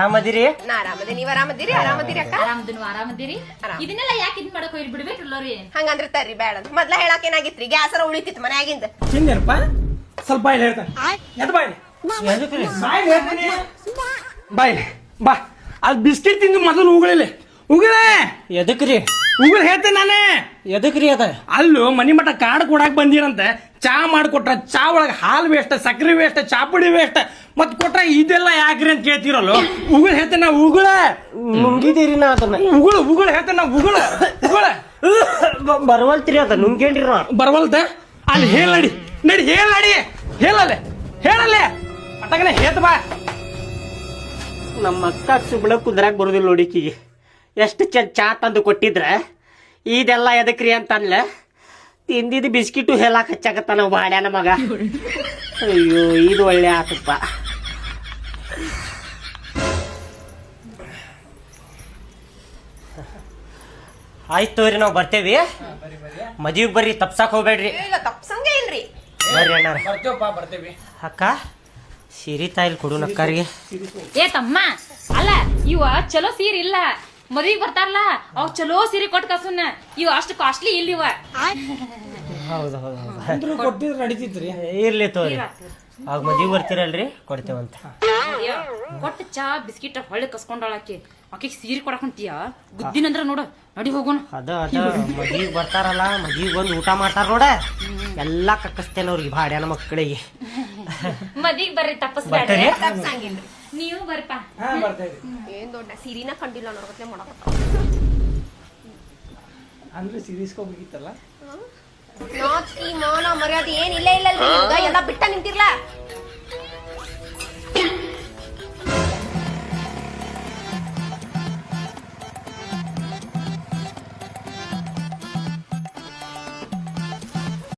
ಆರಾಮದಿರಿ? ನಾ ಆರಾಮದಿ, ನೀವ್ ಆರಾಮದಿರಿ? ಆರಾಮದಿರಿ ಅಕ್ಕ? ಆರಾಮದಿರಿ. ಇದನ್ನೆಲ್ಲ ಯಾಕೆ ಇದ್ ಮಾಡಕ್ ಹೋಗಿ ಬಿಡ್ಬೇಕಲ್ಲರಿ? ಹಂಗಂದ್ರೆ ತರ್ರಿ ಬೇಡ ಅಂತ ಮೊದ್ಲ ಹೇಳಕ್ ಏನಾಗಿತ್ರಿ? ಗ್ಯಾಸರ ಉಳಿತಿತ್ತು ಮನ್ಯಾಗಿಂದ. ತಿಂದೇನಪ್ಪ ಸ್ವಲ್ಪ ಬಾಯಿಲ್ ಹೇಳ್ತಾನೆ ಎದ್ ಬಾಯಿಲಿ ಎದಕ್ರಿ? ಬಾಯಿಲ್ ಹೇಳ್ತೀನಿ ಬಾಯಿಲಿ ಬಾ ಅದು ಬಿಸ್ಕಿಟ್ ತಿಂದು ಮೊದಲು ಉಗುಳಿಲ್ಲ ಉಗುಳೆ ಎದಕ್ರಿ? ಉಗುಳು ಹೇಳ್ತೇನೆ ನಾನೇ ಎದಕ್ರಿ ಅದ? ಅಲ್ಲೂ ಮನಿ ಮಠ ಕಾರ್ಡ್ ಕೊಡಾಕ್ ಬಂದಿರಂತೆ ಚಾ ಮಾಡಿಕೊಟ್ರ ಚಾ ಒಳಗೆ ಹಾಲು ವೇಸ್ಟ್ ಸಕ್ಕರೆ ವೇಸ್ಟ್ ಚಾಪುಡಿ ವೇಸ್ಟ್ ಮತ್ ಕೊಟ್ರ ಇದೆಲ್ಲ ಯಾಕ್ರಿ ಅಂತ ಕೇಳ್ತಿರಲ್ಲ ಉಗುಳು ಹೇಳ್ತೇನೆ ನಾ ಉಗುಳ ನುಂಗಿದಿರಿ ನಾ ಅದನ್ನ. ಉಗುಳು ಹೇಳ್ತೇನೆ ನಾ ಉಗುಳ ಬರವಲ್ತ್ರಿ ಅದ ನುಂಗೇನ್ರಿ ನಾ. ಬರವಲ್ತ ಅಲ್ಲಿ ಹೇಳಿ ನಡಿ ಹೇಳಲ್ಲೇ ಹೇಳಲ್ಲೇ ಅಟಗನೆ ಹೇತ ಬಾ. ನಮ್ಮ ಅಕ್ಕ ಸುಬ್ಳ ಕುದ್ರಾಕ್ ಬರುದಿಲ್ಲ ನೋಡಿಕಿಗೆ ಎಷ್ಟು ಚಾ ತಂದು ಕೊಟ್ಟಿದ್ರ ಇದೆಲ್ಲ ಎದಕ್ರಿ ಅಂತನ್ಲ ತಿಂದಿದ್ದು ಬಿಸ್ಕಿಟು ಹೇಳಕ್ ಹಚ್ಚಾಕತ್ತಾನ ಬಾಡ್ಯಾನ ಮಗ. ಅಯ್ಯೋ ಇದು ಒಳ್ಳೆ ಆತಪ್ಪ. ಆಯ್ತು ತೋರಿ ನಾವು ಬರ್ತೇವಿ. ಮದ್ವಿಗ್ ಬರ್ರಿ, ತಪ್ಸಾಕ್ ಹೋಗ್ಬೇಡ್ರಿ. ಇಲ್ಲ ತಪ್ಸಂಗೆ ಇಲ್ರಿ. ಬರ್ರಿ ಅಣ್ಣಾರ. ಬರ್ತೇವಿ ಅಕ್ಕ ಸೀರಿ ತಾಯಿಲ್ ಕೊಡು ನಕ್ಕರಿಗೆ. ಏ ತಮ್ಮ, ಅಲ್ಲ ಇವ ಚಲೋ ಸೀರೆ ಇಲ್ಲ, ಮದ್ವಿಗ್ ಬರ್ತಾರಲ್ಲ ಅವ್ ಚಲೋ ಸೀರೆ ಕೊಟ್ಟು ಕಸುನ್ನ. ಇವ ಅಷ್ಟು ಕಾಸ್ಟ್ಲಿ ಇಲ್ಲ ಇವ. ಹೌದು ಕೊಟ್ಟಿದ್ರೆ ನಡೀತಿತ್ರಿ. ಇರ್ಲಿ ತೋರಿ, ಆಗ ಮದ್ವಿಗ್ ಬರ್ತೀರಲ್ರಿ ಕೊಡ್ತೇವಂತ. ಕೊಟ್ಟ ಚಾ ಬಿಸ್ಕಿಟ್ ಹೊಳ್ಳಿ ಕಸ್ಕೊಂಡಾಳಕ್ಕೆ ಆಕೆ ಸೀರೆ ಕೊಡಕ್ ಹೊಂಟಿಯ ಗುದ್ದಿನಂದ್ರ ನೋಡ. ನಡಿ ಹೋಗೋಣ. ಅದ ಮದ್ವಿಗ್ ಬರ್ತಾರಲ್ಲ, ಮದ್ವಿಗ್ ಬಂದು ಊಟ ಮಾಡ್ತಾರ ನೋಡ, ಎಲ್ಲಾ ಕಕ್ಕಸ್ತೇನ ಅವ್ರಿಗೆ ಭಾಡ್ಯಾನ ಮಕ್ಕಳಿಗೆ. ಮದ್ವಿಗ್ ಬರ್ರಿ, ತಪ್ಪಸ್ಬೇಡ್ರಿ. ಬರ್ತೀರಿ? ತಪ್ಸಂಗಿಲ್ರಿ. ನೀವು ಬರ್ಪ. ಏನ್ ದೊಡ್ಡ ಸೀರಿನ ಕಂಡಿಲ್ಲ ನೋಡಕತ್ಲೆ ಮಾಡಕತ್ತ. ಅಂದ್ರೆ ಸೀರಿಯಸ್ಕೋಬೇಕಿತ್ತಲ್ಲ. ನಾಚಿಕೆ ಮಾನ ಮರ್ಯಾದೆ ಏನ್ ಇಲ್ಲ ಇಲ್ಲಲ್ರಿ. ಎಲ್ಲ ಬಿಟ್ಟ ನಿಂತಿರ್ಲ.